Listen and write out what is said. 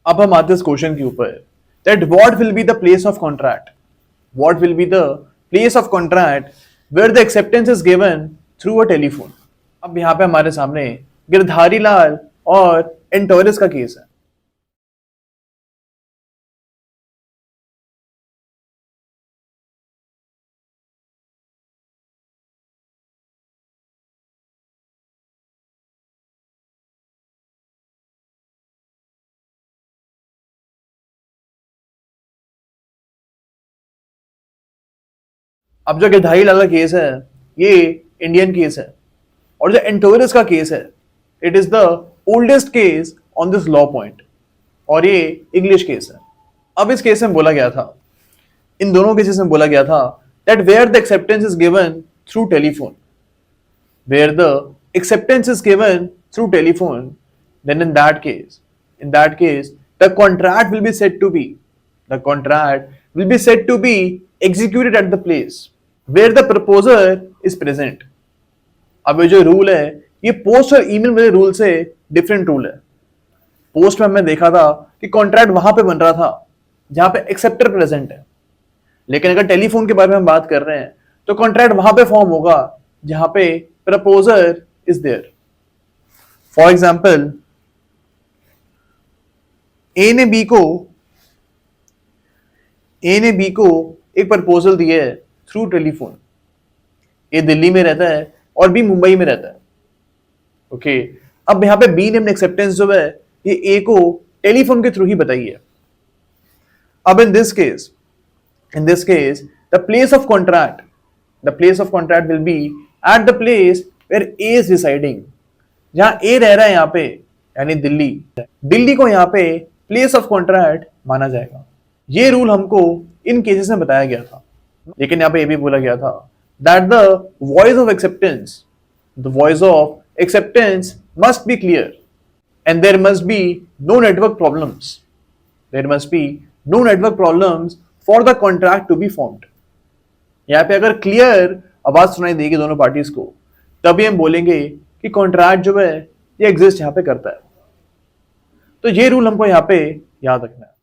अब हम आते हैं इस क्वेश्चन के ऊपर that what will be the place of contract, what will be the place of contract where the acceptance is given through a telephone. अब यहाँ पे हमारे सामने गिरधारी लाल और एंटोरस का केस है। अब जो गिरधारी लाल का केस है ये इंडियन केस है और जो एंटोरस का केस है it is the oldest case on this law point और ये इंग्लिश केस है। अब इस केस में बोला गया था, इन दोनों केसेस में बोला गया था that where the acceptance is given through telephone, where the acceptance is given through telephone, then in that case the contract will be said to be executed at the place where the proposer is present। अब ये जो rule है ये post और email वाले rule से different rule है। Post में हमने देखा था कि कॉन्ट्रैक्ट वहां पे बन रहा था जहां पे एक्सेप्टर प्रेजेंट है, लेकिन अगर टेलीफोन के बारे में हम बात कर रहे हैं तो कॉन्ट्रैक्ट वहां पे फॉर्म होगा जहां पे proposer is there. For example A ने बी को एक प्रपोजल दिया है थ्रू टेलीफोन। ए दिल्ली में रहता है और बी मुंबई में रहता है। ओके अब यहां पे बी ने अपने एक्सेप्टेंस जो है ये ए को टेलीफोन के थ्रू ही बताई है। अब in this case the place of contract will be at the place where A is residing. जहां ए रह रहा है यहां पे यानी दिल्ली को यहां पे प्लेस ऑफ कॉन्ट्रैक्ट माना जाएगा। ये रूल हमको इन केसेस में बताया गया था, लेकिन यहां पे ये भी बोला गया था that the voice of acceptance must be clear and there must be no network problems for the contract to be formed. यहां पे अगर क्लियर आवाज सुनाई देगी दोनों पार्टीज को तभी हम बोलेंगे कि कॉन्ट्रैक्ट जो है ये एग्जिस्ट यहां पे करता है। तो ये रूल हमको यहां पे याद रखना है।